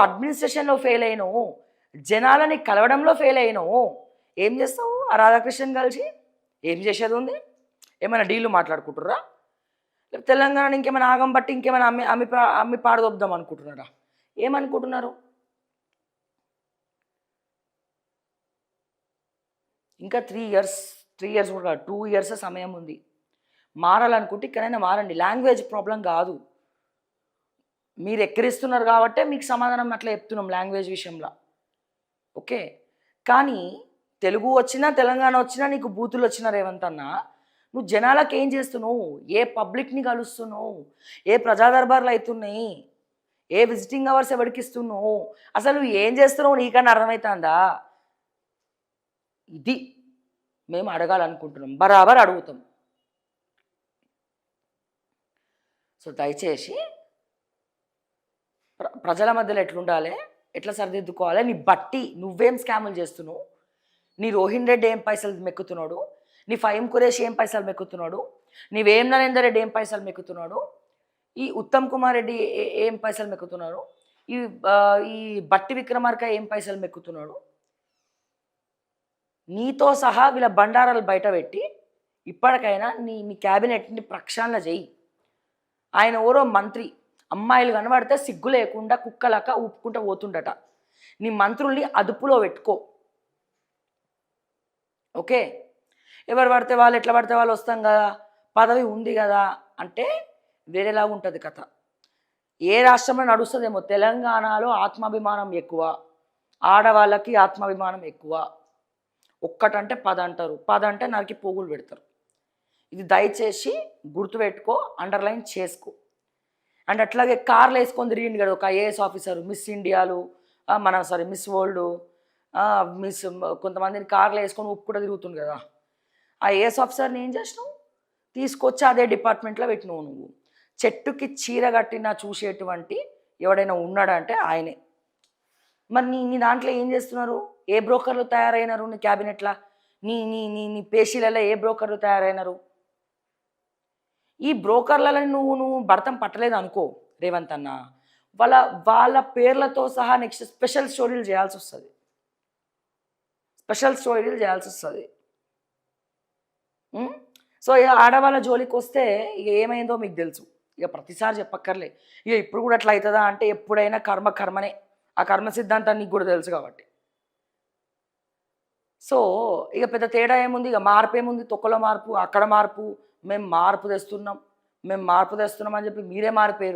అడ్మినిస్ట్రేషన్‌లో fail అయినవు. జనాలని కలవడంలో fail అయినవు. ఏం చేస్తావు? ఆ రాధాకృష్ణన్ కలిసి ఏం చేసేదుంది? ఏమైనా డీల్‌లు మాట్లాడుకుంటుర్రా? లేకపోతే తెలంగాణని ఇంకేమైనా ఆగం బట్టి ఇంకేమైనా అమ్మి పాడదోపుదాం అనుకుంటున్నారా? ఏమనుకుంటున్నారు? ఇంకా 3 ఇయర్స్ కూడా కాదు. 2 ఇయర్స్ సమయం ఉంది. మారాలనుకుంటే ఇక్కడైనా మారండి. లాంగ్వేజ్ ప్రాబ్లమ్ కాదు. మీరు ఎక్కిరిస్తున్నారు కాబట్టే మీకు సమాధానం అట్లా చెప్తున్నాం లాంగ్వేజ్ విషయంలో. ఓకే. కానీ తెలుగు వచ్చినా, తెలంగాణ వచ్చినా నీకు బూతులు వచ్చినా రేవంత్ అన్న, నువ్వు జనాలకు ఏం చేస్తున్నావు? ఏ పబ్లిక్‌ని కలుస్తున్నావు? ఏ ప్రజా దర్బార్లు అయితున్నాయి? ఏ విజిటింగ్ అవర్స్ ఎవరికిస్తున్నావు? అసలు నువ్వు ఏం చేస్తున్నావు నీకన్నా అర్థమైతుందా? ఇది మేము అడగాలనుకుంటున్నాం. బరాబర్ అడుగుతాం. సో దయచేసి ప్రజల మధ్యలో ఎట్లుండాలి? ఎట్లా సరిదిద్దుకోవాలి? నీ బట్టి నువ్వేం స్కాములు చేస్తున్నావు? నీ రోహిన్ రెడ్డి ఏం పైసలు మెక్కుతున్నాడు? నీ ఫహీమ్ ఖురేషి ఏం పైసలు మెక్కుతున్నాడు? నీ వేం నరేందర్ రెడ్డి ఏం పైసలు మెక్కుతున్నాడు? ఈ ఉత్తమ్ కుమార్ రెడ్డి ఏం పైసలు మెక్కుతున్నాడు? ఈ ఈ బట్టి విక్రమార్క ఏం పైసలు మెక్కుతున్నాడు? నీతో సహా వీళ్ళ బండారాలు బయటపెట్టి ఇప్పటికైనా నీ నీ క్యాబినెట్ని ప్రక్షాళన చెయ్యి. ఆయన ఎవరో మంత్రి అమ్మాయిలు కనబడితే సిగ్గు లేకుండా కుక్కలక ఊపుకుంటూ పోతుండట. నీ మంత్రుల్ని అదుపులో పెట్టుకో. ఓకే. ఎవరు పడితే వాళ్ళు ఎట్లా పడితే వాళ్ళు వస్తాం కదా, పదవి ఉంది కదా అంటే వేరేలాగా ఉంటుంది కథ. ఏ రాష్ట్రంలో నడుస్తుందేమో, తెలంగాణలో ఆత్మాభిమానం ఎక్కువ, ఆడవాళ్ళకి ఆత్మాభిమానం ఎక్కువ. ఒక్కటంటే 10 అంటారు, 10 అంటే నరికి పోగులు పెడతారు. ఇది దయచేసి గుర్తుపెట్టుకో, అండర్లైన్ చేసుకో. అండ్ అట్లాగే కార్లు వేసుకొని తిరిగింది కదా ఒక ఐఏఎస్ ఆఫీసర్, మిస్ ఇండియాలు మిస్ వరల్డ్, మిస్ కొంతమందిని కార్లు వేసుకొని ఉప్పు కూడా తిరుగుతుంది కదా. ఆ ఐఏఎస్ ఆఫీసర్ని ఏం చేసినావు? తీసుకొచ్చి అదే డిపార్ట్మెంట్లో పెట్టినావు నువ్వు. చెట్టుకి చీర కట్టినా చూసేటువంటి ఎవడైనా ఉన్నాడంటే ఆయనే. మరి నీ నీ దాంట్లో ఏం చేస్తున్నారు? ఏ బ్రోకర్లు తయారైనారు నీ క్యాబినెట్లో? నీ నీ నీ నీ పేషీలలో ఏ బ్రోకర్లు తయారైనారు? ఈ బ్రోకర్లలో నువ్వు నువ్వు భర్తం పట్టలేదు అనుకో రేవంత్ అన్న, వాళ్ళ వాళ్ళ పేర్లతో సహా నెక్స్ట్ స్పెషల్ స్టోరీలు చేయాల్సి వస్తుంది. స్పెషల్ స్టోరీలు చేయాల్సి వస్తుంది. సో ఇక ఆడవాళ్ళ జోలికి వస్తే ఇక ఏమైందో మీకు తెలుసు. ఇక ప్రతిసారి చెప్పక్కర్లే. ఇక ఇప్పుడు కూడా అట్లా అవుతుందా అంటే ఎప్పుడైనా కర్మనే. ఆ కర్మ సిద్ధాంతాన్ని నీకు కూడా తెలుసు కాబట్టి. సో ఇక పెద్ద తేడా ఏముంది? ఇక మార్పు ఏముంది? తొక్కలో మార్పు, అక్కడ మార్పు, మేము మార్పు తెస్తున్నాం అని చెప్పి మీరే మారిపోయారు.